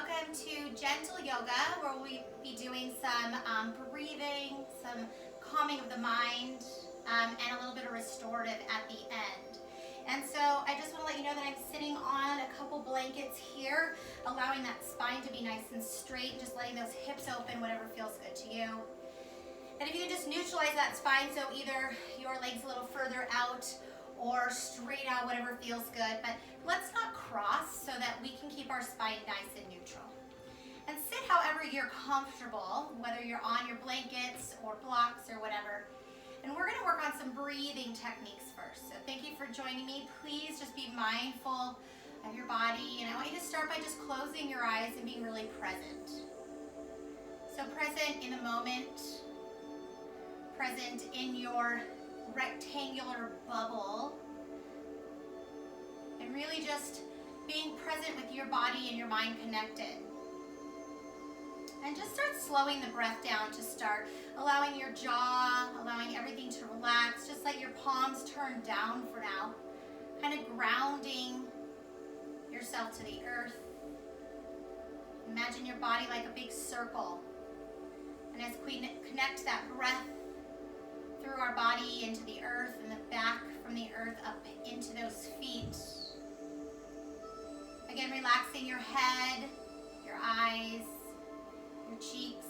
welcome to Gentle Yoga, where we'll be doing some breathing, some calming of the mind, and a little bit of restorative at the end. And so I just want to let you know that I'm sitting on a couple blankets here, allowing that spine to be nice and straight, just letting those hips open, whatever feels good to you. And if you can just neutralize that spine, so either your legs a little further out or straight out, whatever feels good. But let's not cross so that we can keep our spine nice and neutral. And sit however you're comfortable, whether you're on your blankets or blocks or whatever. And we're gonna work on some breathing techniques first. So thank you for joining me. Please just be mindful of your body. And I want you to start by just closing your eyes and being really present. So present in the moment, present in your rectangular bubble, and really just being present with your body and your mind connected. And just start slowing the breath down to start, allowing your jaw, allowing everything to relax, just let your palms turn down for now, kind of grounding yourself to the earth. Imagine your body like a big circle, and as we connect that breath through our body into the earth and the back from the earth up into those feet. Again, relaxing your head, your eyes, your cheeks.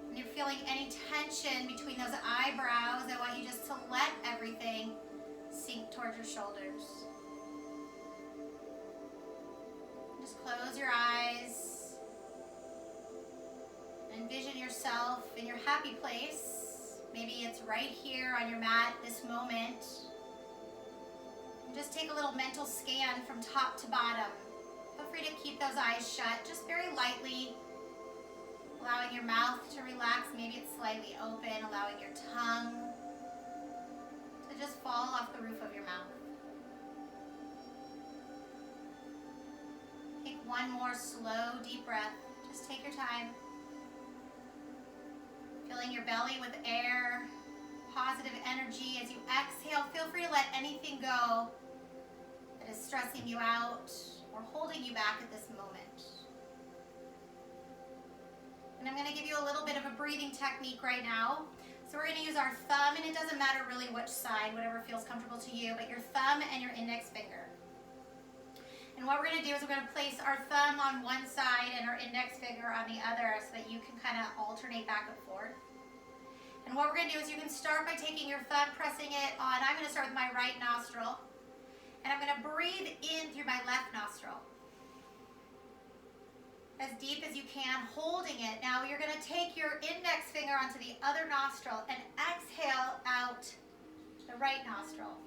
And you're feeling any tension between those eyebrows, I want you just to let everything sink towards your shoulders. Just close your eyes. Envision yourself in your happy place. Maybe it's right here on your mat this moment. And just take a little mental scan from top to bottom. Feel free to keep those eyes shut, just very lightly. Allowing your mouth to relax, maybe it's slightly open, allowing your tongue to just fall off the roof of your mouth. Take one more slow, deep breath. Just take your time. Filling your belly with air, positive energy. As you exhale, feel free to let anything go that is stressing you out or holding you back at this moment. And I'm going to give you a little bit of a breathing technique right now. So we're going to use our thumb, and it doesn't matter really which side, whatever feels comfortable to you, but your thumb and your index finger. And what we're going to do is we're going to place our thumb on one side and our index finger on the other so that you can kind of alternate back and forth. And what we're going to do is you can start by taking your thumb, pressing it on, I'm going to start with my right nostril. And I'm going to breathe in through my left nostril. As deep as you can, holding it. Now you're going to take your index finger onto the other nostril and exhale out the right nostril.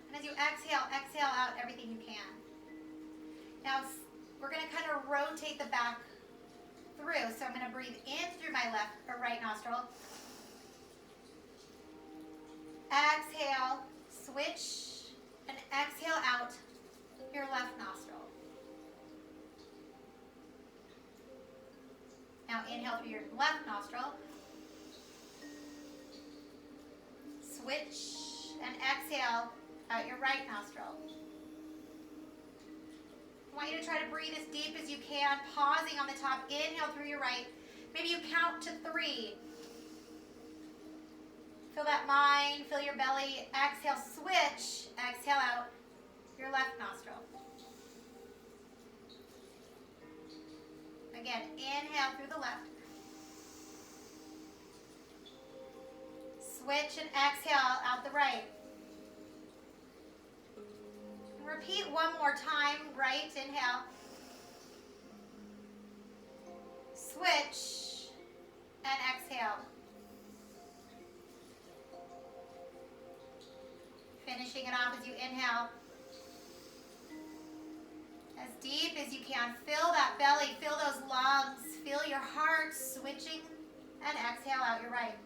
And as you exhale, exhale out everything you can. Now we're going to kind of rotate the back through. So I'm going to breathe in through my left or right nostril. Exhale, switch, and exhale out your left nostril. Now inhale through your left nostril. Switch and exhale out your right nostril. I want you to try to breathe as deep as you can, pausing on the top. Inhale through your right. Maybe you count to 3. Feel that mind, fill your belly. Exhale, switch. Exhale out your left nostril. Again, inhale through the left. Switch and exhale out the right. Repeat one more time. Right, inhale. Switch and exhale. Finishing it off as you inhale. As deep as you can. Fill that belly, fill those lungs, feel your heart switching, and exhale out your right.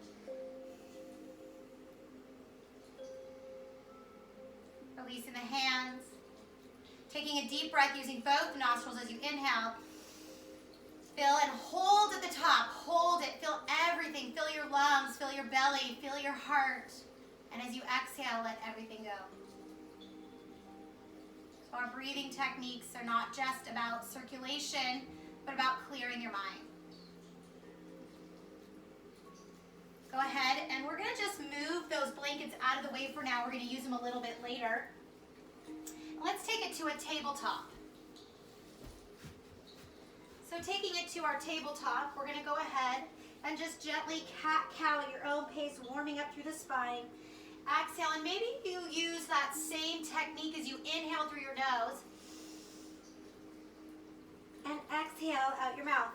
Releasing the hands. Taking a deep breath using both nostrils as you inhale. Fill and hold at the top. Hold it. Feel everything. Fill your lungs. Fill your belly. Fill your heart. And as you exhale, let everything go. So our breathing techniques are not just about circulation, but about clearing your mind. Go ahead, and we're gonna just move those blankets out of the way for now. We're gonna use them a little bit later. Let's take it to a tabletop. So taking it to our tabletop, we're gonna go ahead and just gently cat-cow at your own pace, warming up through the spine. Exhale, and maybe you use that same technique as you inhale through your nose. And exhale out your mouth.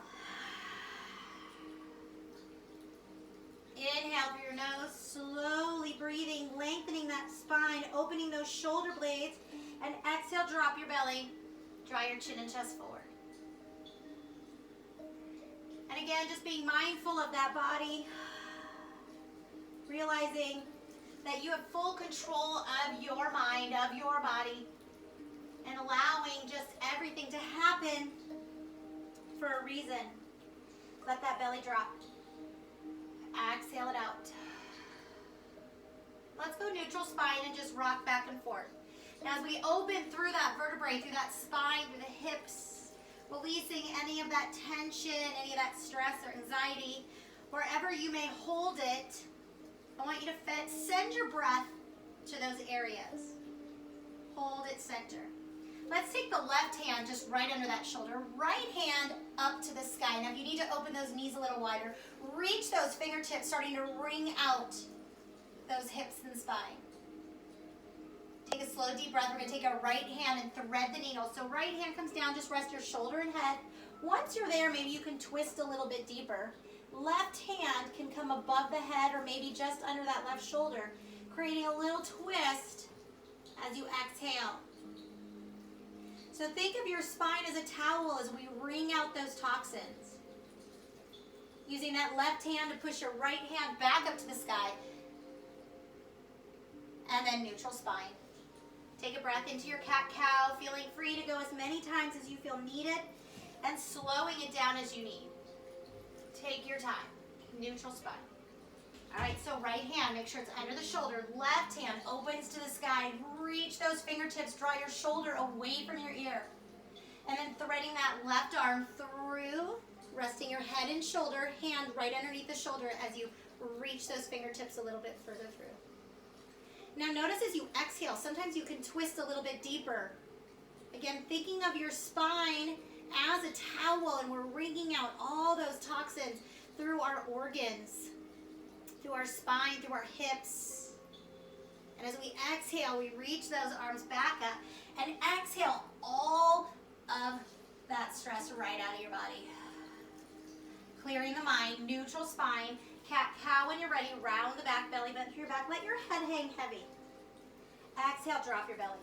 Inhale through your nose, slowly breathing, lengthening that spine, opening those shoulder blades. And exhale, drop your belly. Draw your chin and chest forward. And again, just being mindful of that body. Realizing that you have full control of your mind, of your body. And allowing just everything to happen for a reason. Let that belly drop. Exhale it out. Let's go neutral spine and just rock back and forth. Now as we open through that vertebrae, through that spine, through the hips, releasing any of that tension, any of that stress or anxiety, wherever you may hold it, I want you to send your breath to those areas. Hold it center. Let's take the left hand just right under that shoulder. Right hand up to the sky. Now if you need to open those knees a little wider, reach those fingertips, starting to wring out those hips and spine. Take a slow deep breath. We're going to take our right hand and thread the needle. So right hand comes down, just rest your shoulder and head. Once you're there, maybe you can twist a little bit deeper. Left hand can come above the head or maybe just under that left shoulder, creating a little twist as you exhale. So think of your spine as a towel as we wring out those toxins. Using that left hand to push your right hand back up to the sky. And then neutral spine. Take a breath into your cat-cow, feeling free to go as many times as you feel needed, and slowing it down as you need. Take your time. Neutral spine. All right, so right hand, make sure it's under the shoulder. Left hand opens to the sky. Reach those fingertips. Draw your shoulder away from your ear. And then threading that left arm through, resting your head and shoulder, hand right underneath the shoulder as you reach those fingertips a little bit further through. Now notice as you exhale, sometimes you can twist a little bit deeper. Again, thinking of your spine as a towel, and we're wringing out all those toxins through our organs, through our spine, through our hips. And as we exhale, we reach those arms back up and exhale all of that stress right out of your body. Clearing the mind, neutral spine, cat-cow when you're ready, round the back, belly button through your back. Let your head hang heavy. Exhale, drop your belly.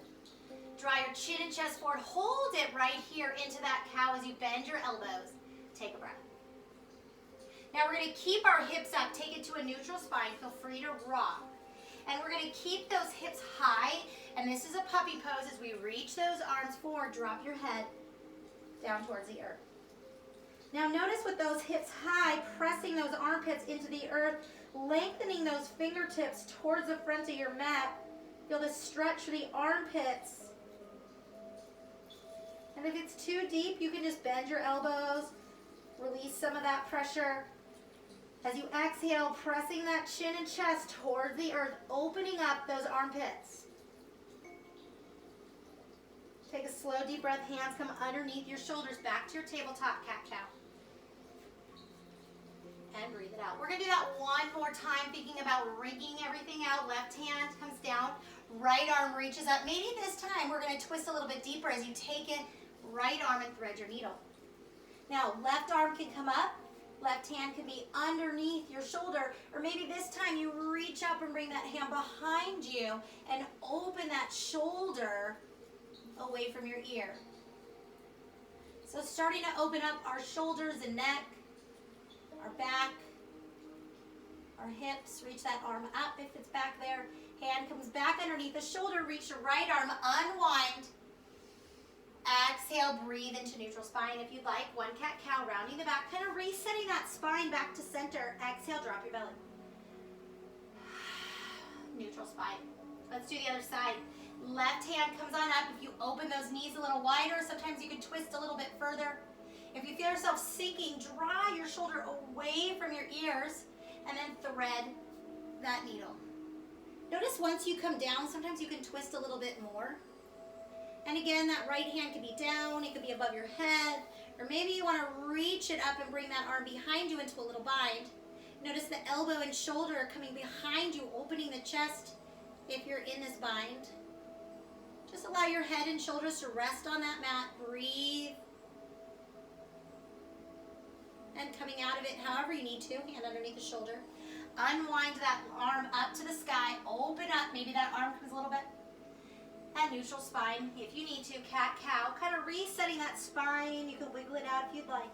Draw your chin and chest forward. Hold it right here into that cow as you bend your elbows. Take a breath. Now we're going to keep our hips up. Take it to a neutral spine. Feel free to rock. And we're going to keep those hips high. And this is a puppy pose as we reach those arms forward. Drop your head down towards the earth. Now notice with those hips high, pressing those armpits into the earth, lengthening those fingertips towards the front of your mat. Feel the stretch for the armpits. And if it's too deep, you can just bend your elbows, release some of that pressure. As you exhale, pressing that chin and chest towards the earth, opening up those armpits. Take a slow, deep breath. Hands come underneath your shoulders, back to your tabletop cat-cow. And breathe it out. We're going to do that one more time, thinking about wringing everything out. Left hand comes down, right arm reaches up. Maybe this time we're going to twist a little bit deeper as you take it, right arm and thread your needle. Now, left arm can come up, left hand can be underneath your shoulder, or maybe this time you reach up and bring that hand behind you and open that shoulder away from your ear. So starting to open up our shoulders and neck, our back, our hips. Reach that arm up if it's back there. Hand comes back underneath the shoulder. Reach your right arm, unwind. Exhale, breathe into neutral spine if you'd like. One cat-cow, rounding the back, kind of resetting that spine back to center. Exhale, drop your belly. Neutral spine. Let's do the other side. Left hand comes on up. If you open those knees a little wider, sometimes you can twist a little bit further. If you feel yourself sinking, draw your shoulder away from your ears and then thread that needle. Notice once you come down, sometimes you can twist a little bit more. And again, that right hand could be down, it could be above your head, or maybe you want to reach it up and bring that arm behind you into a little bind. Notice the elbow and shoulder coming behind you, opening the chest if you're in this bind. Just allow your head and shoulders to rest on that mat. Breathe. And coming out of it however you need to, hand underneath the shoulder. Unwind that arm up to the sky. Open up. Maybe that arm comes a little bit. And neutral spine if you need to. Cat-cow. Kind of resetting that spine. You can wiggle it out if you'd like.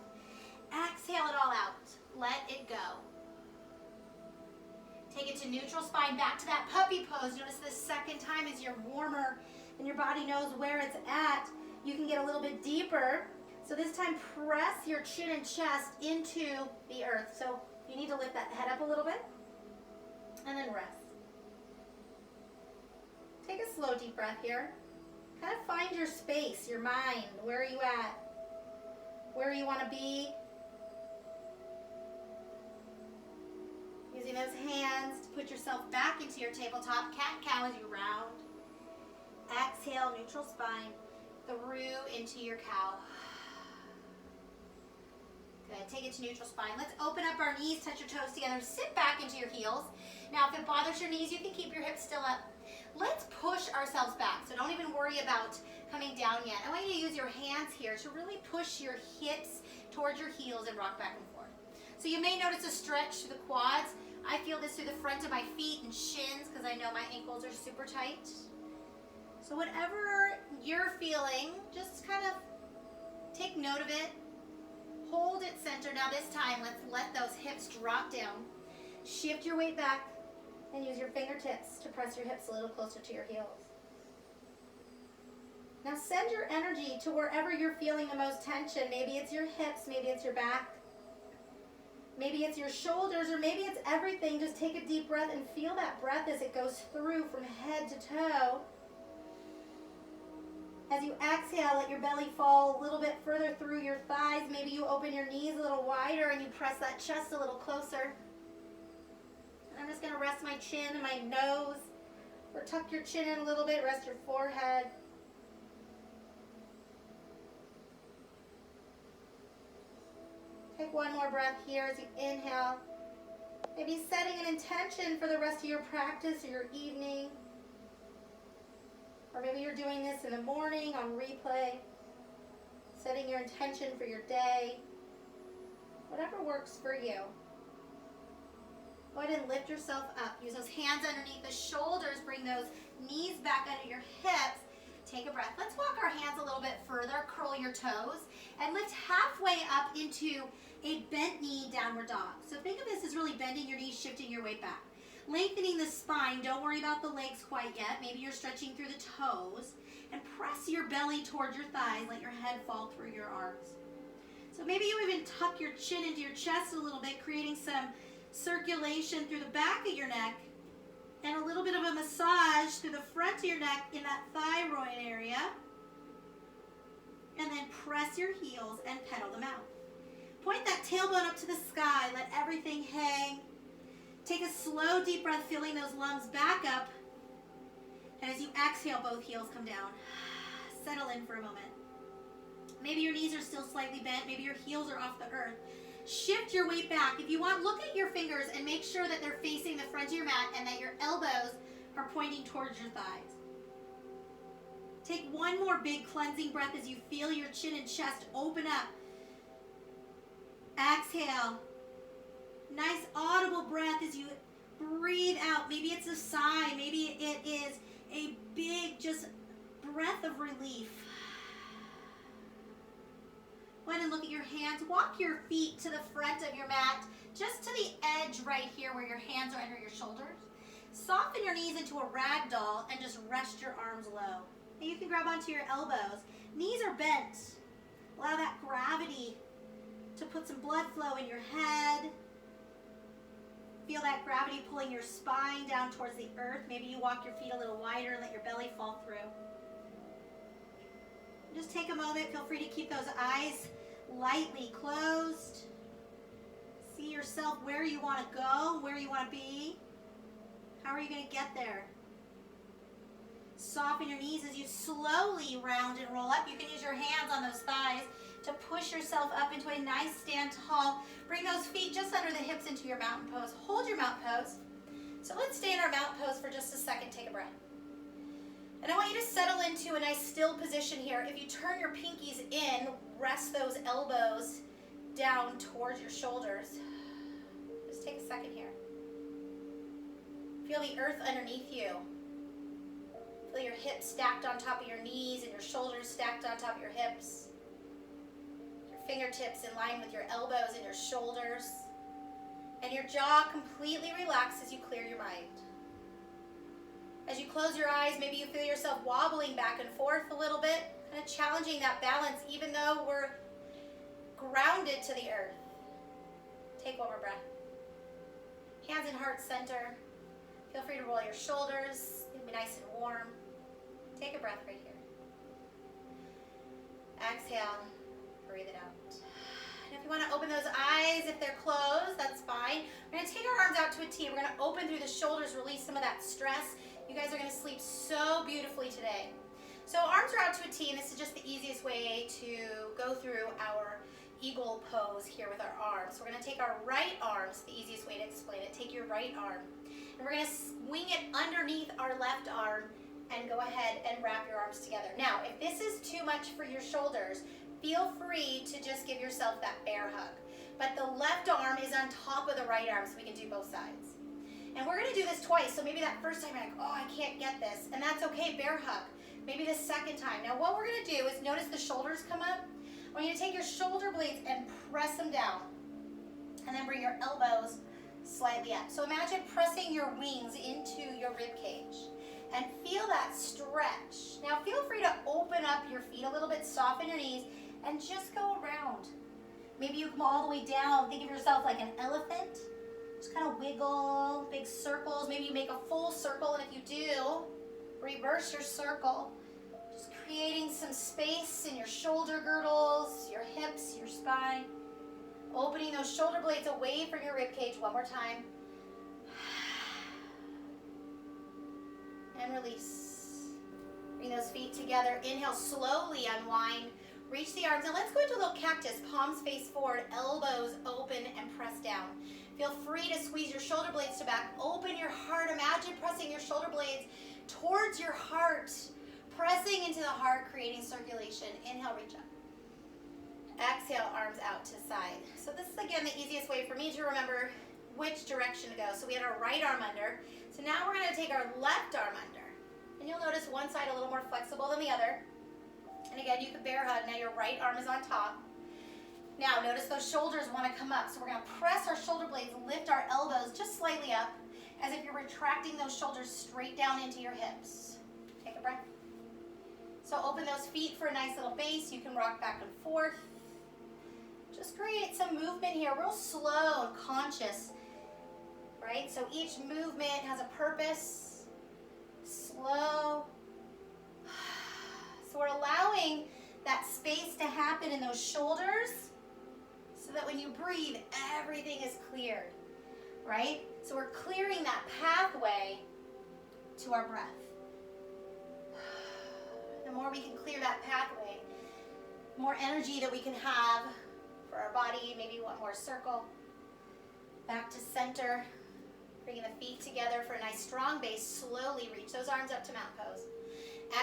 Exhale it all out. Let it go. Take it to neutral spine. Back to that puppy pose. Notice the second time as you're warmer and your body knows where it's at. You can get a little bit deeper. So this time, press your chin and chest into the earth. So you need to lift that head up a little bit and then rest. Take a slow, deep breath here. Kind of find your space, your mind. Where are you at? Where you want to be? Using those hands to put yourself back into your tabletop. Cat-cow as you round. Exhale, neutral spine. Through into your cow. Good. Take it to neutral spine. Let's open up our knees, touch your toes together. Sit back into your heels. Now, if it bothers your knees, you can keep your hips still up. Let's push ourselves back. So don't even worry about coming down yet. I want you to use your hands here to really push your hips towards your heels and rock back and forth. So you may notice a stretch through the quads. I feel this through the front of my feet and shins because I know my ankles are super tight. So whatever you're feeling, just kind of take note of it. Hold it center. Now this time, let's let those hips drop down. Shift your weight back and use your fingertips to press your hips a little closer to your heels. Now send your energy to wherever you're feeling the most tension. Maybe it's your hips, maybe it's your back, maybe it's your shoulders, or maybe it's everything. Just take a deep breath and feel that breath as it goes through from head to toe. As you exhale, let your belly fall a little bit further through your thighs. Maybe you open your knees a little wider and you press that chest a little closer. And I'm just going to rest my chin and my nose. Or tuck your chin in a little bit, rest your forehead. Take one more breath here as you inhale. Maybe setting an intention for the rest of your practice or your evening. Or maybe you're doing this in the morning on replay, setting your intention for your day. Whatever works for you. Go ahead and lift yourself up. Use those hands underneath the shoulders. Bring those knees back under your hips. Take a breath. Let's walk our hands a little bit further. Curl your toes and lift halfway up into a bent knee downward dog. So think of this as really bending your knees, shifting your weight back. Lengthening the spine. Don't worry about the legs quite yet. Maybe you're stretching through the toes. And press your belly towards your thighs. Let your head fall through your arms. So maybe you even tuck your chin into your chest a little bit, creating some circulation through the back of your neck. And a little bit of a massage through the front of your neck in that thyroid area. And then press your heels and pedal them out. Point that tailbone up to the sky. Let everything hang. Take a slow, deep breath, filling those lungs back up. And as you exhale, both heels come down. Settle in for a moment. Maybe your knees are still slightly bent. Maybe your heels are off the earth. Shift your weight back. If you want, look at your fingers and make sure that they're facing the front of your mat and that your elbows are pointing towards your thighs. Take one more big cleansing breath as you feel your chin and chest open up. Exhale. Nice audible breath as you breathe out. Maybe it's a sigh. Maybe it is a big just breath of relief. Go ahead and look at your hands. Walk your feet to the front of your mat, just to the edge right here where your hands are under your shoulders. Soften your knees into a rag doll and just rest your arms low. And you can grab onto your elbows. Knees are bent. Allow that gravity to put some blood flow in your head. Feel that gravity pulling your spine down towards the earth. Maybe you walk your feet a little wider and let your belly fall through. Just take a moment. Feel free to keep those eyes lightly closed. See yourself where you want to go, where you want to be. How are you going to get there? Soften your knees as you slowly round and roll up. You can use your hands on those thighs to push yourself up into a nice stand tall. Bring those feet just under the hips into your mountain pose. Hold your mountain pose. So let's stay in our mountain pose for just a second. Take a breath. And I want you to settle into a nice still position here. If you turn your pinkies in, rest those elbows down towards your shoulders. Just take a second here. Feel the earth underneath you. Feel your hips stacked on top of your knees and your shoulders stacked on top of your hips. Your fingertips in line with your elbows and your shoulders. And your jaw completely relaxed as you clear your mind. As you close your eyes, maybe you feel yourself wobbling back and forth a little bit, kind of challenging that balance even though we're grounded to the earth. Take one more breath. Hands in heart center. Feel free to roll your shoulders. It'll be nice and warm. Take a breath right here. Exhale. Breathe it out. And if you want to open those eyes, if they're closed, that's fine. We're going to take our arms out to a T. We're going to open through the shoulders, release some of that stress. You guys are going to sleep so beautifully today. So arms are out to a T, and this is just the easiest way to go through our eagle pose here with our arms. So we're going to take our right arms, the easiest way to explain it. Take your right arm, and we're going to swing it underneath our left arm and go ahead and wrap your arms together. Now, if this is too much for your shoulders, feel free to just give yourself that bear hug. But the left arm is on top of the right arm, so we can do both sides. And we're going to do this twice, so maybe that first time you're like, oh, I can't get this, and that's okay, bear hug. Maybe the second time. Now what we're going to do is notice the shoulders come up. I want you to take your shoulder blades and press them down, and then bring your elbows slightly up. So imagine pressing your wings into your rib cage, and feel that stretch. Now feel free to open up your feet a little bit, soften your knees, and just go around. Maybe you come all the way down. Think of yourself like an elephant. Just kind of wiggle, big circles. Maybe you make a full circle, and if you do, reverse your circle. Just creating some space in your shoulder girdles, your hips, your spine. Opening those shoulder blades away from your rib cage one more time. And release. Bring those feet together. Inhale, slowly unwind. Reach the arms. Now let's go into a little cactus. Palms face forward, elbows open, and press down. Feel free to squeeze your shoulder blades to back. Open your heart. Imagine pressing your shoulder blades towards your heart. Pressing into the heart, creating circulation. Inhale, reach up. Exhale, arms out to side. So this is, again, the easiest way for me to remember which direction to go. So we had our right arm under. So now we're going to take our left arm under. And you'll notice one side a little more flexible than the other. And again, you can bear hug. Now your right arm is on top. Now notice those shoulders want to come up. So we're going to press our shoulder blades, lift our elbows just slightly up, as if you're retracting those shoulders straight down into your hips. Take a breath. So open those feet for a nice little base. You can rock back and forth. Just create some movement here, real slow and conscious, right? So each movement has a purpose. Slow. So we're allowing that space to happen in those shoulders so that when you breathe, everything is cleared, right? So we're clearing that pathway to our breath. The more we can clear that pathway, the more energy that we can have for our body. Maybe one more circle. Back to center. Bringing the feet together for a nice strong base. Slowly reach those arms up to mountain pose.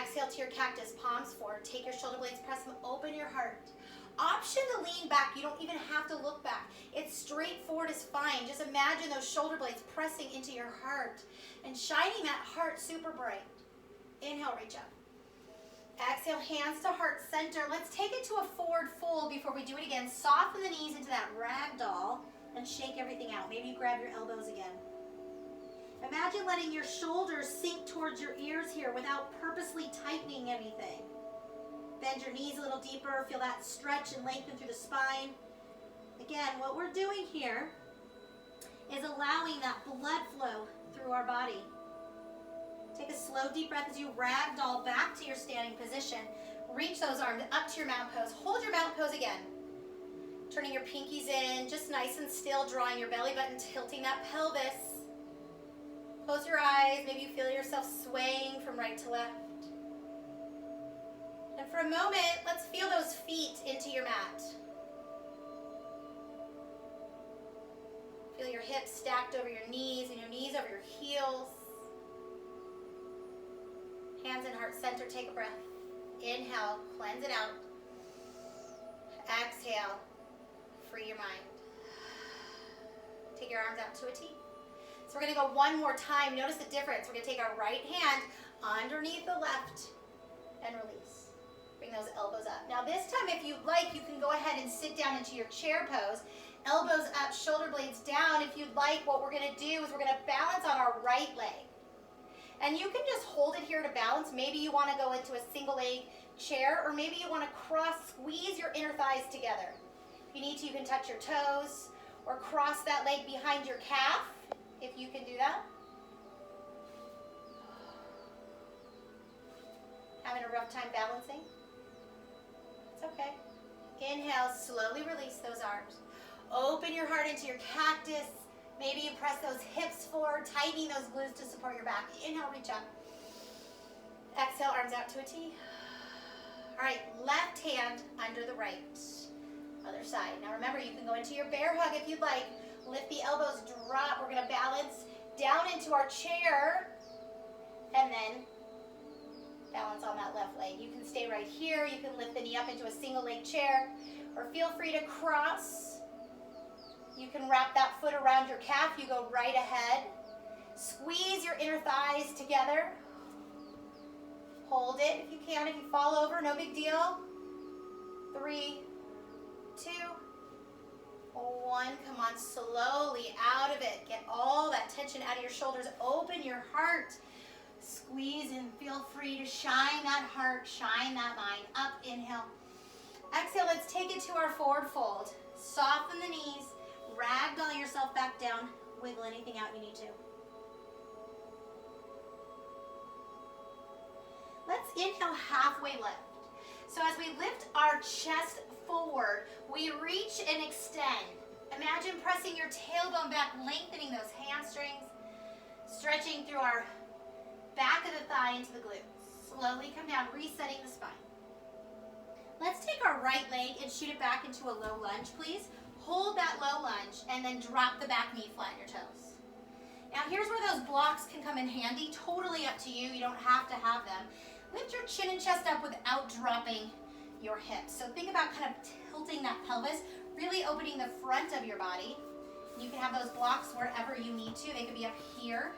Exhale to your cactus, palms forward. Take your shoulder blades, press them, open your heart. Option to lean back. You don't even have to look back. It's straightforward is fine. Just imagine those shoulder blades pressing into your heart and shining that heart super bright. Inhale, reach up. Exhale, hands to heart center. Let's take it to a forward fold before we do it again. Soften the knees into that ragdoll and shake everything out. Maybe you grab your elbows again. Imagine letting your shoulders sink towards your ears here without purposely tightening anything. Bend your knees a little deeper. Feel that stretch and lengthen through the spine. Again, what we're doing here is allowing that blood flow through our body. Take a slow, deep breath as you ragdoll back to your standing position. Reach those arms up to your mountain pose. Hold your mountain pose again. Turning your pinkies in, just nice and still, drawing your belly button, tilting that pelvis. Close your eyes. Maybe you feel yourself swaying from right to left. And for a moment, let's feel those feet into your mat. Feel your hips stacked over your knees and your knees over your heels. Hands in heart center, take a breath. Inhale, cleanse it out. Exhale, free your mind. Take your arms out to a T. So we're gonna go one more time. Notice the difference. We're gonna take our right hand underneath the left and release. Bring those elbows up. Now this time, if you'd like, you can go ahead and sit down into your chair pose. Elbows up, shoulder blades down. If you'd like, what we're gonna do is we're gonna balance on our right leg. And you can just hold it here to balance. Maybe you wanna go into a single leg chair, or maybe you wanna squeeze your inner thighs together. If you need to, you can touch your toes, or cross that leg behind your calf, if you can do that. Having a rough time balancing? It's okay. Inhale, slowly release those arms. Open your heart into your cactus. Maybe you press those hips forward, tightening those glutes to support your back. Inhale, reach up. Exhale, arms out to a T. All right, left hand under the right. Other side. Now remember, you can go into your bear hug if you'd like. Lift the elbows, drop. We're gonna balance down into our chair, and then balance on that left leg. You can stay right here. You can lift the knee up into a single leg chair, or feel free to cross. You can wrap that foot around your calf. You go right ahead. Squeeze your inner thighs together. Hold it if you can. If you fall over, no big deal. 3, 2, 1. Come on, slowly out of it. Get all that tension out of your shoulders. Open your heart. Squeeze and feel free to shine that heart, shine that mind. Up, inhale. Exhale, let's take it to our forward fold. Soften the knees. Ragdoll yourself back down. Wiggle anything out you need to. Let's inhale, halfway lift. So as we lift our chest forward, we reach and extend. Imagine pressing your tailbone back, lengthening those hamstrings, stretching through our back of the thigh into the glutes. Slowly come down, resetting the spine. Let's take our right leg and shoot it back into a low lunge, please. Hold that low lunge and then drop the back knee, flatten your toes. Now here's where those blocks can come in handy. Totally up to you. You don't have to have them. Lift your chin and chest up without dropping your hips. So think about kind of tilting that pelvis, really opening the front of your body. You can have those blocks wherever you need to. They could be up here.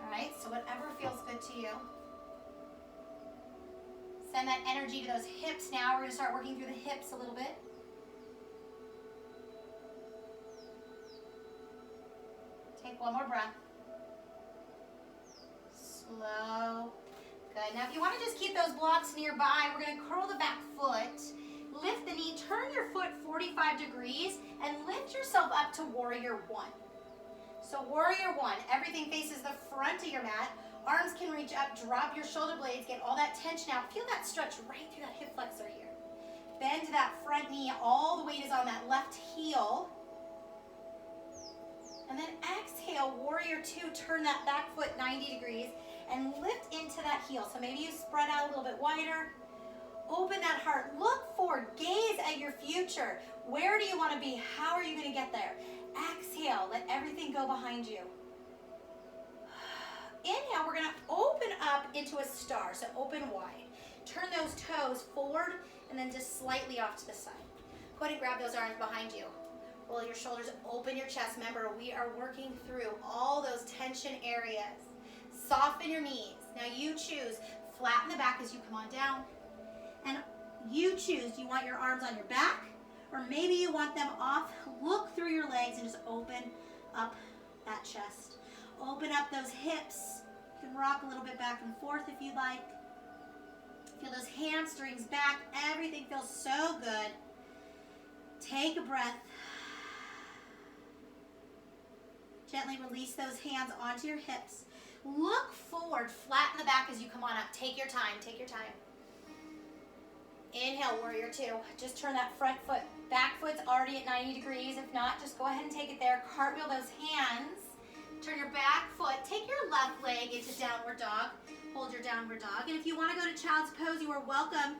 All right, so whatever feels good to you. Send that energy to those hips now. We're going to start working through the hips a little bit. Take one more breath. Slow. Good. Now if you want to just keep those blocks nearby, we're going to curl the back foot, lift the knee, turn your foot 45 degrees, and lift yourself up to Warrior One. So Warrior One, everything faces the front of your mat. Arms can reach up, drop your shoulder blades, get all that tension out. Feel that stretch right through that hip flexor here. Bend that front knee, all the weight is on that left heel. And then exhale, Warrior Two, turn that back foot 90 degrees and lift into that heel. So maybe you spread out a little bit wider. Open that heart, look forward, gaze at your future. Where do you want to be? How are you going to get there? Exhale, let everything go behind you. Inhale, we're going to open up into a star, so open wide. Turn those toes forward and then just slightly off to the side. Go ahead and grab those arms behind you. Roll your shoulders, open your chest. Remember, we are working through all those tension areas. Soften your knees. Now you choose, flatten the back as you come on down. And you choose, do you want your arms on your back? Or maybe you want them off. Look through your legs and just open up that chest. Open up those hips. You can rock a little bit back and forth if you like. Feel those hamstrings back. Everything feels so good. Take a breath. Gently release those hands onto your hips. Look forward, flatten the back as you come on up. Take your time, take your time. Inhale, warrior two. Just turn that front foot. Back foot's already at 90 degrees. If not, just go ahead and take it there. Cartwheel those hands. Turn your back foot. Take your left leg into downward dog. Hold your downward dog. And if you want to go to child's pose, you are welcome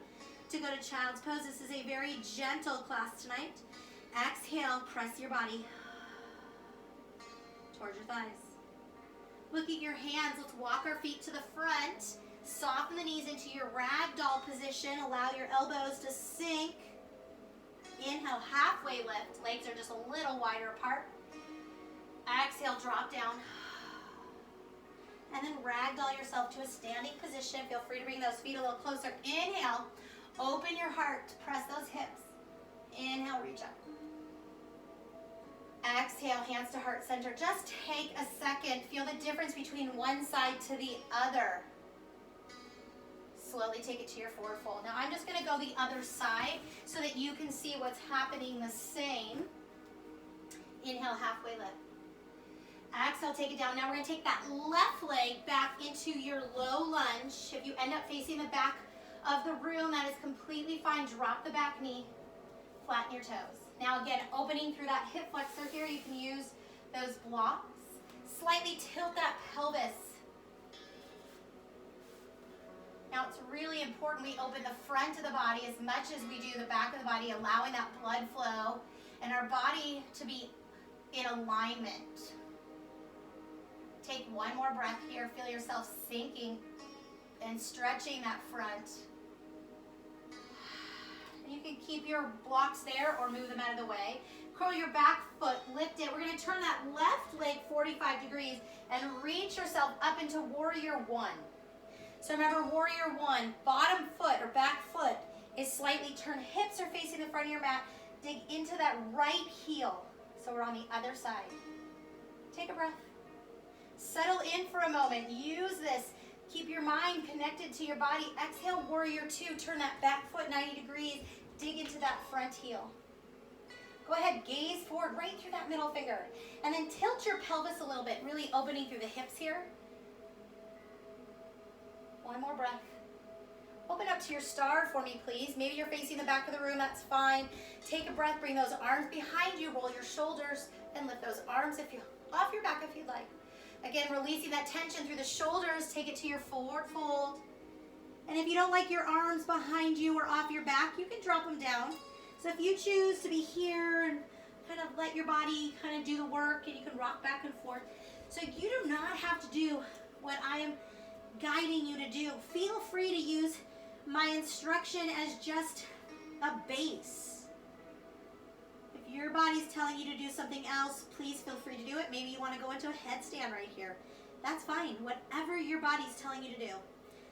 to go to child's pose. This is a very gentle class tonight. Exhale, press your body towards your thighs. Look at your hands. Let's walk our feet to the front. Soften the knees into your ragdoll position. Allow your elbows to sink. Inhale, halfway lift. Legs are just a little wider apart. Exhale, drop down. And then ragdoll yourself to a standing position. Feel free to bring those feet a little closer. Inhale, open your heart. Press those hips. Inhale, reach up. Exhale, hands to heart center. Just take a second. Feel the difference between one side to the other. Slowly take it to your forward fold. Now I'm just going to go the other side so that you can see what's happening the same. Inhale, halfway lift. Exhale, take it down. Now we're going to take that left leg back into your low lunge. If you end up facing the back of the room, that is completely fine. Drop the back knee. Flatten your toes. Now again, opening through that hip flexor here, you can use those blocks. Slightly tilt that pelvis. Now it's really important we open the front of the body as much as we do the back of the body, allowing that blood flow and our body to be in alignment. Take one more breath here. Feel yourself sinking and stretching that front. You can keep your blocks there or move them out of the way. Curl your back foot, lift it. We're going to turn that left leg 45 degrees and reach yourself up into warrior one. So remember, warrior one, bottom foot or back foot is slightly turned. Hips are facing the front of your mat. Dig into that right heel. So we're on the other side. Take a breath. Settle in for a moment. Use this. Keep your mind connected to your body. Exhale, warrior two. Turn that back foot 90 degrees. Dig into that front heel. Go ahead, gaze forward right through that middle finger. And then tilt your pelvis a little bit, really opening through the hips here. One more breath. Open up to your star for me, please. Maybe you're facing the back of the room, that's fine. Take a breath, bring those arms behind you, roll your shoulders, and lift those arms off your back if you'd like. Again, releasing that tension through the shoulders, take it to your forward fold. And if you don't like your arms behind you or off your back, you can drop them down. So if you choose to be here and kind of let your body kind of do the work, and you can rock back and forth. So you do not have to do what I am guiding you to do. Feel free to use my instruction as just a base. If your body's telling you to do something else, please feel free to do it. Maybe you want to go into a headstand right here. That's fine. Whatever your body's telling you to do.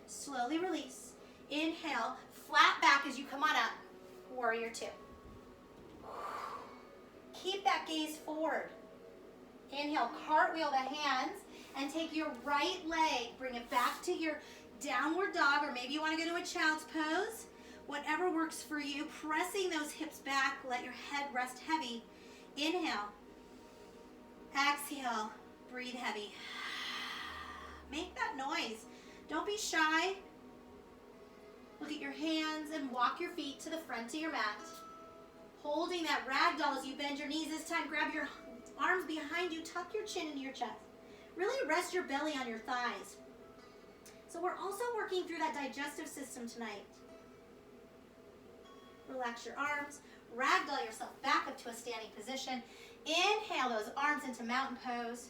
Slowly release. Inhale, flat back as you come on up. Warrior two. Keep that gaze forward. Inhale, cartwheel the hands and take your right leg, bring it back to your downward dog, or maybe you want to go to a child's pose. Whatever works for you. Pressing those hips back, let your head rest heavy. Inhale. Exhale, breathe heavy. Make that noise. Don't be shy. Look at your hands and walk your feet to the front of your mat. Holding that ragdoll as you bend your knees. This time, grab your arms behind you. Tuck your chin into your chest. Really rest your belly on your thighs. So we're also working through that digestive system tonight. Relax your arms. Ragdoll yourself back up to a standing position. Inhale those arms into mountain pose.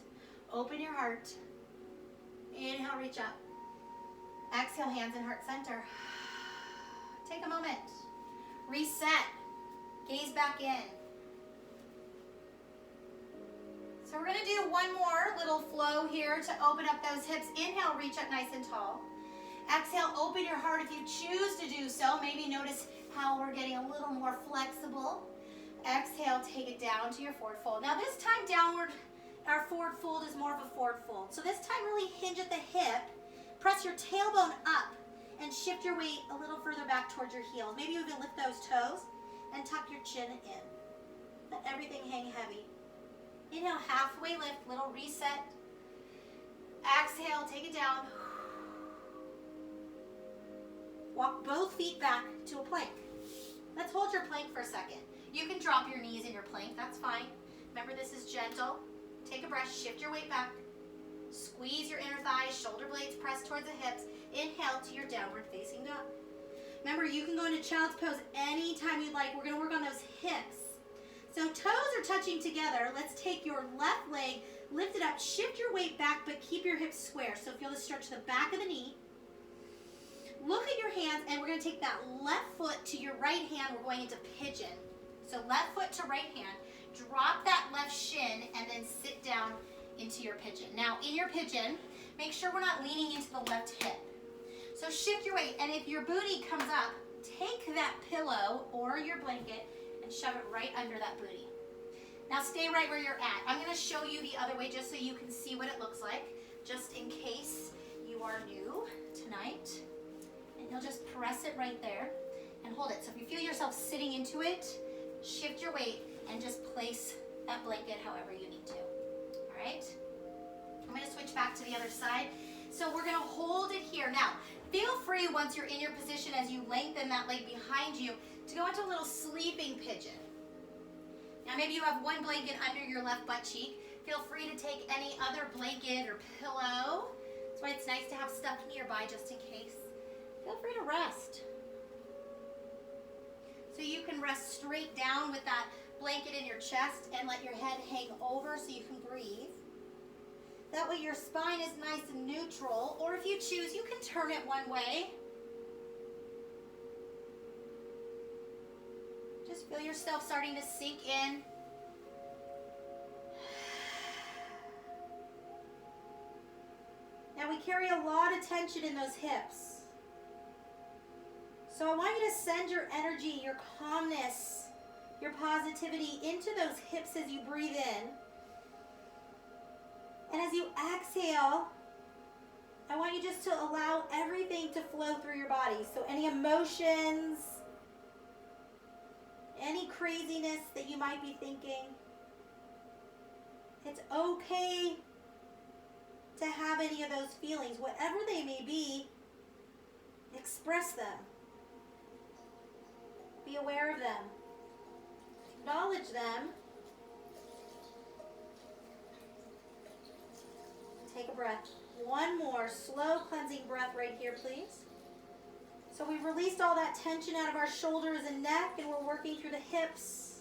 Open your heart. Inhale, reach up. Exhale, hands in heart center. Take a moment. Reset. Gaze back in. So we're going to do one more little flow here to open up those hips. Inhale, reach up nice and tall. Exhale, open your heart if you choose to do so. Maybe notice how we're getting a little more flexible. Exhale, take it down to your forward fold. Now this time downward, our forward fold is more of a forward fold. So this time really hinge at the hip. Press your tailbone up and shift your weight a little further back towards your heels. Maybe you even lift those toes and tuck your chin in. Let everything hang heavy. Inhale, halfway lift, little reset. Exhale, take it down. Walk both feet back to a plank. Let's hold your plank for a second. You can drop your knees in your plank, that's fine. Remember, this is gentle. Take a breath, shift your weight back. Squeeze your inner thighs, shoulder blades press towards the hips. Inhale to your downward facing dog. Remember, you can go into child's pose anytime you'd like. We're gonna work on those hips. So toes are touching together. Let's take your left leg, lift it up, shift your weight back, but keep your hips square. So feel the stretch the back of the knee. Look at your hands, and we're gonna take that left foot to your right hand. We're going into pigeon. So left foot to right hand. Drop that left shin, and then sit down into your pigeon. Now, in your pigeon, make sure we're not leaning into the left hip. So shift your weight, and if your booty comes up, take that pillow or your blanket and shove it right under that booty. Now stay right where you're at. I'm gonna show you the other way just so you can see what it looks like, just in case you are new tonight. And you'll just press it right there and hold it. So if you feel yourself sitting into it, shift your weight and just place that blanket however you need to. All right? I'm gonna switch back to the other side. So we're gonna hold it here. Now, feel free once you're in your position as you lengthen that leg behind you to go into a little sleeping pigeon. Now maybe you have one blanket under your left butt cheek. Feel free to take any other blanket or pillow. That's why it's nice to have stuff nearby just in case. Feel free to rest. So you can rest straight down with that blanket in your chest and let your head hang over so you can breathe. That way your spine is nice and neutral, or if you choose, you can turn it one way. Just feel yourself starting to sink in. Now we carry a lot of tension in those hips. So I want you to send your energy, your calmness, your positivity into those hips as you breathe in. And as you exhale, I want you just to allow everything to flow through your body. So any emotions, any craziness that you might be thinking, it's okay to have any of those feelings. Whatever they may be, express them. Be aware of them. Acknowledge them. Take a breath. One more slow cleansing breath right here, please. So we've released all that tension out of our shoulders and neck, and we're working through the hips.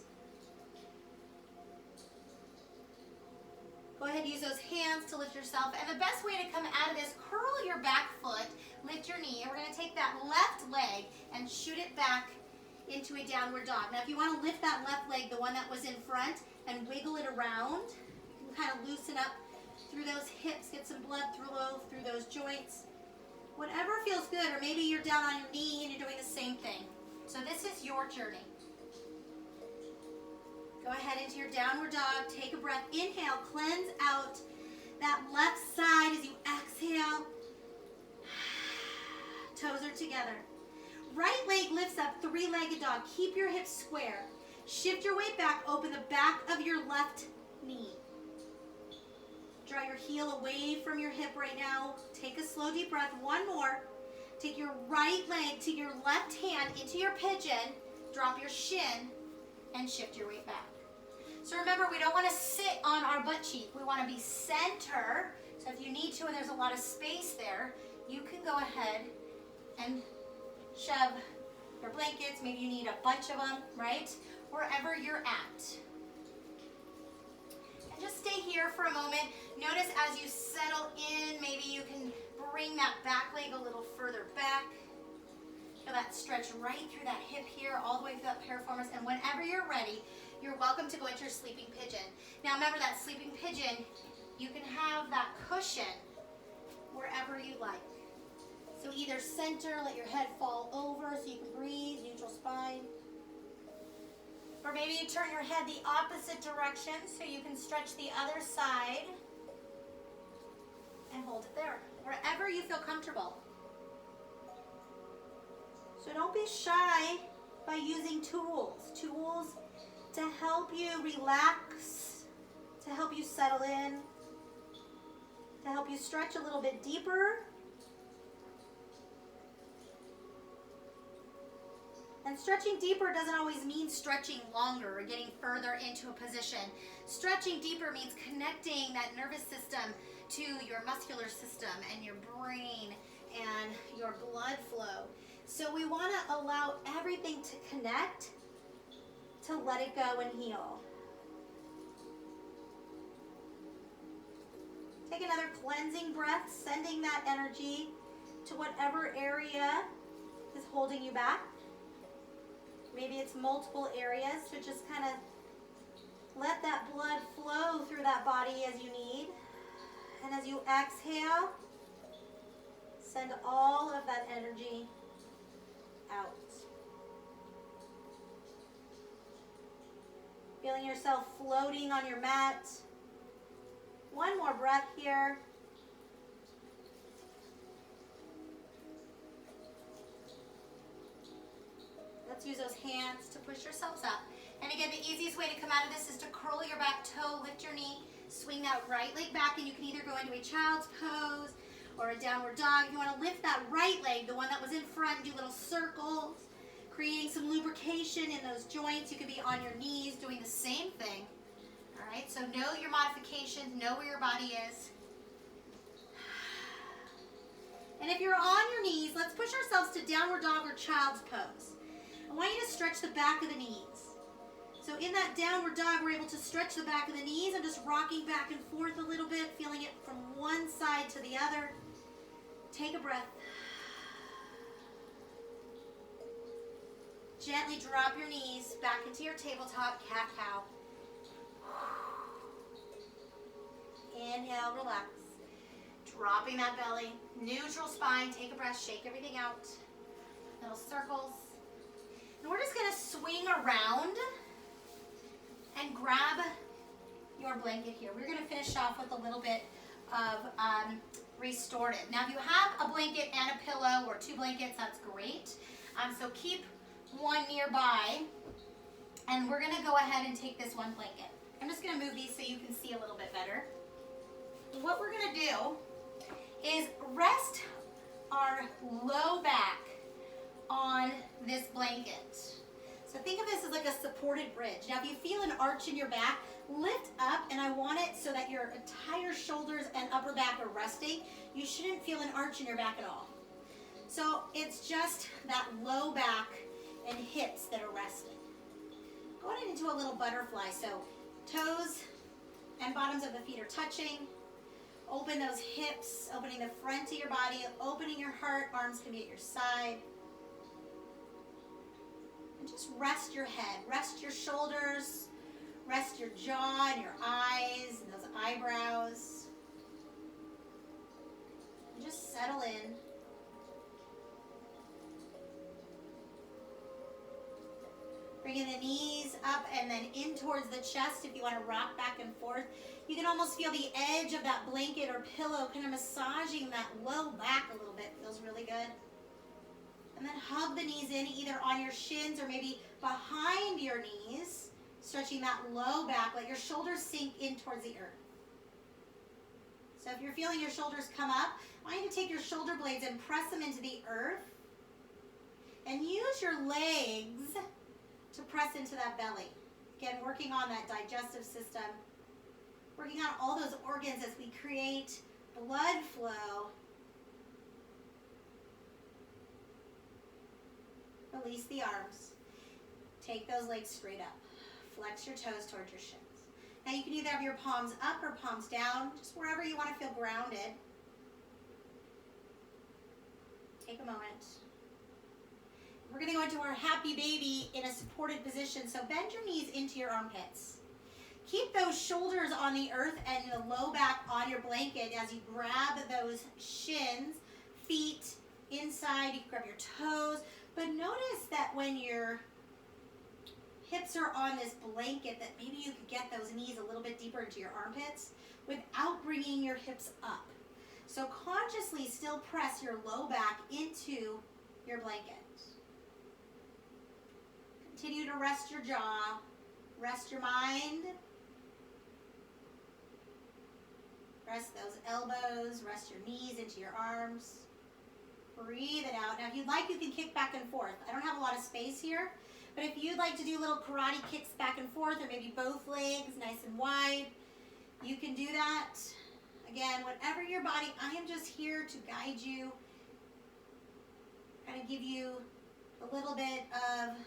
Go ahead and use those hands to lift yourself. And the best way to come out of this, curl your back foot, lift your knee, and we're going to take that left leg and shoot it back into a downward dog. Now if you want to lift that left leg, the one that was in front, and wiggle it around, you can kind of loosen up through those hips, get some blood through those joints. Whatever feels good, or maybe you're down on your knee and you're doing the same thing. So this is your journey. Go ahead into your downward dog, take a breath, inhale, cleanse out that left side as you exhale. Toes are together. Right leg lifts up, three-legged dog. Keep your hips square. Shift your weight back, open the back of your left knee. Draw your heel away from your hip right now. Take a slow deep breath, one more. Take your right leg to your left hand into your pigeon. Drop your shin and shift your weight back. So remember, we don't want to sit on our butt cheek. We want to be center. So if you need to and there's a lot of space there, you can go ahead and shove your blankets. Maybe you need a bunch of them, right? Wherever you're at. And just stay here for a moment. Notice as you settle in, maybe you can bring that back leg a little further back. Feel that stretch right through that hip here, all the way through that piriformis. And whenever you're ready, you're welcome to go into your sleeping pigeon. Now remember, that sleeping pigeon, you can have that cushion wherever you like. So either center, let your head fall over so you can breathe, neutral spine. Or maybe you turn your head the opposite direction so you can stretch the other side and hold it there, wherever you feel comfortable. So don't be shy by using tools to help you relax, to help you settle in, to help you stretch a little bit deeper. And stretching deeper doesn't always mean stretching longer or getting further into a position. Stretching deeper means connecting that nervous system to your muscular system and your brain and your blood flow. So we want to allow everything to connect, to let it go and heal. Take another cleansing breath, sending that energy to whatever area is holding you back. Maybe it's multiple areas, so just kind of let that blood flow through that body as you need. And as you exhale, send all of that energy out. Feeling yourself floating on your mat. One more breath here. Let's use those hands to push yourselves up. And again, the easiest way to come out of this is to curl your back toe, lift your knee, swing that right leg back, and you can either go into a child's pose or a downward dog. You want to lift that right leg, the one that was in front, do little circles, creating some lubrication in those joints. You could be on your knees doing the same thing. All right, so know your modifications, know where your body is. And if you're on your knees, let's push ourselves to downward dog or child's pose. I want you to stretch the back of the knees. So in that downward dog, we're able to stretch the back of the knees. I'm just rocking back and forth a little bit, feeling it from one side to the other. Take a breath. Gently drop your knees back into your tabletop cat-cow. Inhale, relax. Dropping that belly. Neutral spine. Take a breath. Shake everything out. Little circles. And we're just going to swing around and grab your blanket here. We're going to finish off with a little bit of restorative. Now, if you have a blanket and a pillow or two blankets, that's great. So keep one nearby. And we're going to go ahead and take this one blanket. I'm just going to move these so you can see a little bit better. What we're going to do is rest our low back on this blanket. So think of this as like a supported bridge. Now if you feel an arch in your back, lift up, and I want it so that your entire shoulders and upper back are resting. You shouldn't feel an arch in your back at all. So it's just that low back and hips that are resting. Going into a little butterfly. So toes and bottoms of the feet are touching. Open those hips, opening the front of your body, opening your heart. Arms can be at your side. And just rest your head, rest your shoulders, rest your jaw and your eyes and those eyebrows. And just settle in. Bringing the knees up and then in towards the chest if you want to rock back and forth. You can almost feel the edge of that blanket or pillow kind of massaging that low back a little bit. Feels really good. And then hug the knees in either on your shins or maybe behind your knees, stretching that low back. Let your shoulders sink in towards the earth. So if you're feeling your shoulders come up, I want you to take your shoulder blades and press them into the earth. And use your legs to press into that belly. Again, working on that digestive system. Working on all those organs as we create blood flow. Release the arms. Take those legs straight up. Flex your toes towards your shins. Now you can either have your palms up or palms down, just wherever you want to feel grounded. Take a moment. We're going to go into our happy baby in a supported position. So bend your knees into your armpits. Keep those shoulders on the earth and the low back on your blanket as you grab those shins, feet inside. You can grab your toes. But notice that when your hips are on this blanket, that maybe you could get those knees a little bit deeper into your armpits without bringing your hips up. So consciously still press your low back into your blanket. Continue to rest your jaw, rest your mind. Rest those elbows, rest your knees into your arms. Breathe it out. Now, if you'd like, you can kick back and forth. I don't have a lot of space here, but if you'd like to do little karate kicks back and forth, or maybe both legs nice and wide, you can do that. Again, whatever your body, I am just here to guide you, kind of give you a little bit of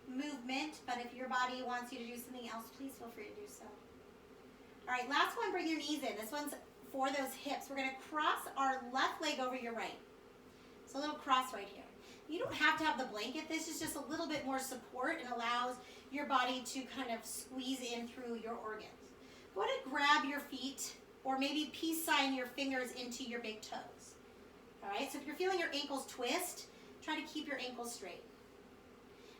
movement, but if your body wants you to do something else, please feel free to do so. All right, last one, bring your knees in. This one's for those hips. We're going to cross our left leg over your right. So a little cross right here. You don't have to have the blanket. This is just a little bit more support and allows your body to kind of squeeze in through your organs. Go ahead and grab your feet, or maybe peace sign your fingers into your big toes. All right, so if you're feeling your ankles twist, try to keep your ankles straight.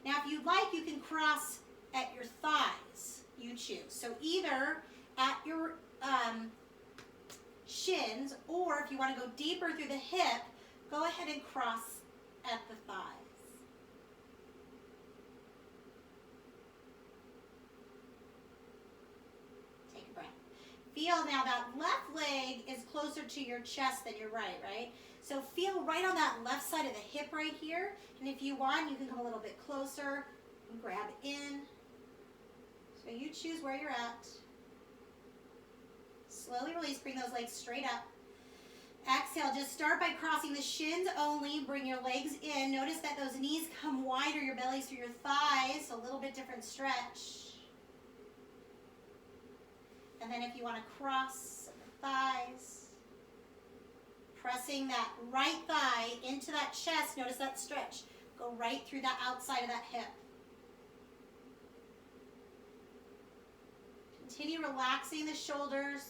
Now, if you'd like, you can cross at your thighs. You choose. So either at your shins, or if you want to go deeper through the hip, go ahead and cross at the thighs. Take a breath. Feel now that left leg is closer to your chest than your right, right? So feel right on that left side of the hip right here. And if you want, you can come a little bit closer and grab in. So you choose where you're at. Slowly release, bring those legs straight up. Exhale, just start by crossing the shins only. Bring your legs in. Notice that those knees come wider, your belly's through your thighs. A little bit different stretch. And then if you want to cross the thighs, pressing that right thigh into that chest. Notice that stretch. Go right through that outside of that hip. Continue relaxing the shoulders,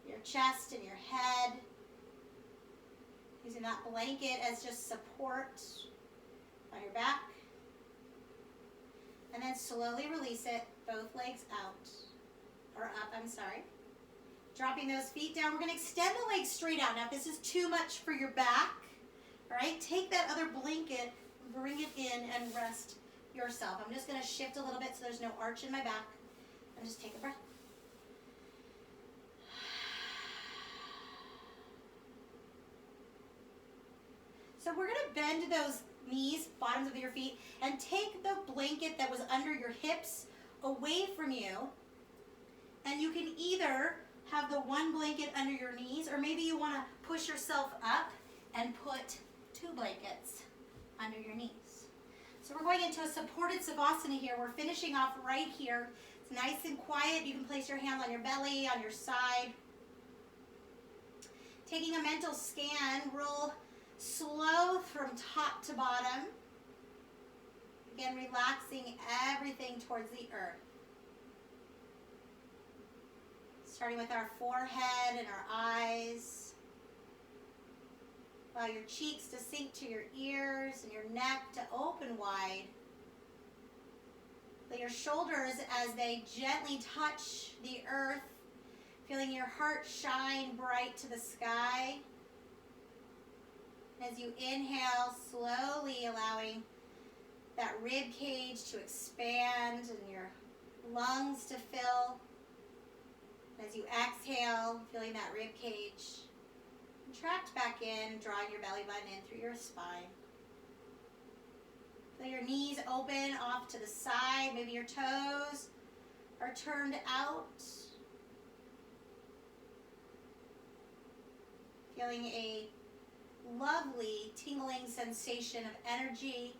your chest and your head. Using that blanket as just support on your back. And then slowly release it, both legs out, or up, I'm sorry. Dropping those feet down. We're going to extend the legs straight out. Now, if this is too much for your back, all right, take that other blanket, bring it in, and rest yourself. I'm just going to shift a little bit so there's no arch in my back. And just take a breath. So we're going to bend those knees, bottoms of your feet, and take the blanket that was under your hips away from you. And you can either have the one blanket under your knees, or maybe you want to push yourself up and put two blankets under your knees. So we're going into a supported Savasana here. We're finishing off right here. It's nice and quiet. You can place your hand on your belly, on your side. Taking a mental scan, roll slow from top to bottom. Again, relaxing everything towards the earth. Starting with our forehead and our eyes. Allow your cheeks to sink to your ears and your neck to open wide. Feel your shoulders as they gently touch the earth. Feeling your heart shine bright to the sky. As you inhale, slowly allowing that rib cage to expand and your lungs to fill. As you exhale, feeling that rib cage contract back in, drawing your belly button in through your spine. Feel your knees open off to the side. Maybe your toes are turned out. Feeling a lovely tingling sensation of energy,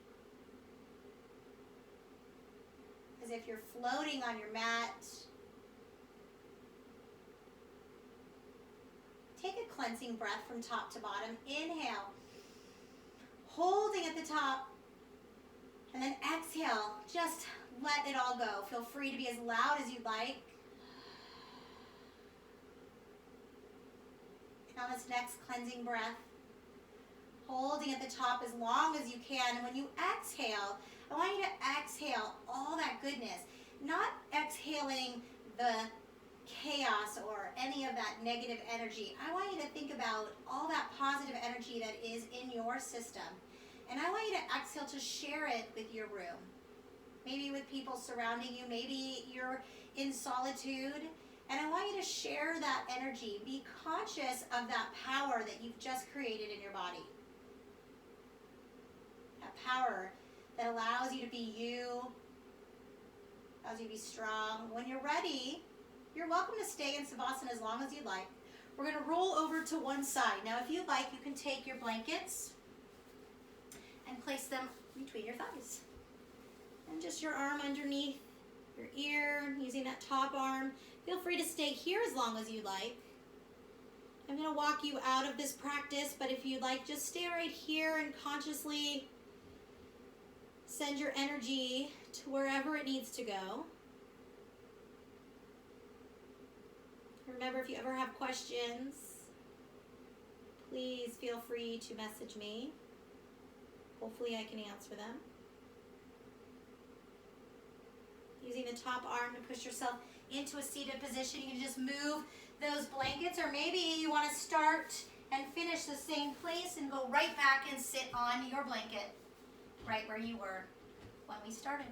as if you're floating on your mat. Take a cleansing breath from top to bottom. Inhale, holding at the top, and then exhale. Just let it all go. Feel free to be as loud as you'd like. And on this next cleansing breath, holding at the top as long as you can. And when you exhale, I want you to exhale all that goodness. Not exhaling the chaos or any of that negative energy. I want you to think about all that positive energy that is in your system. And I want you to exhale to share it with your room. Maybe with people surrounding you. Maybe you're in solitude And I want you to share that energy. Be conscious of that power that you've just created in your body. That power that allows you to be you, allows you to be strong. When you're ready, you're welcome to stay in Savasana as long as you'd like. We're going to roll over to one side. Now, if you'd like, you can take your blankets and place them between your thighs. And just your arm underneath your ear, using that top arm. Feel free to stay here as long as you'd like. I'm going to walk you out of this practice, but if you'd like, just stay right here and consciously send your energy to wherever it needs to go. Remember, if you ever have questions, please feel free to message me. Hopefully I can answer them. Using the top arm to push yourself into a seated position. You can just move those blankets, or maybe you want to start and finish the same place and go right back and sit on your blanket right where you were when we started.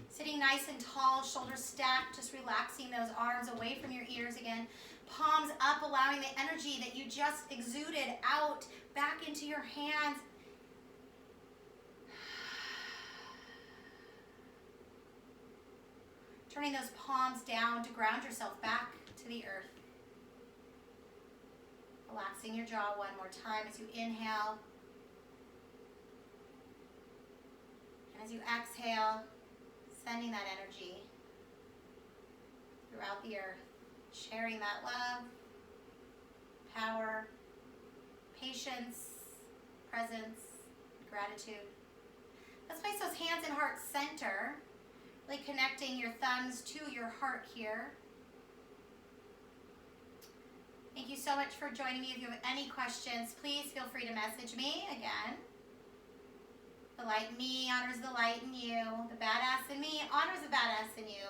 Sitting nice and tall, shoulders stacked, just relaxing those arms away from your ears again. Palms up, allowing the energy that you just exuded out back into your hands. Turning those palms down to ground yourself back to the earth. Relaxing your jaw one more time as you inhale. And as you exhale, sending that energy throughout the earth, sharing that love, power, patience, presence, gratitude. Let's place those hands in heart center, really connecting your thumbs to your heart here. Thank you so much for joining me. If you have any questions, please feel free to message me again. The light in me honors the light in you. The badass in me honors the badass in you.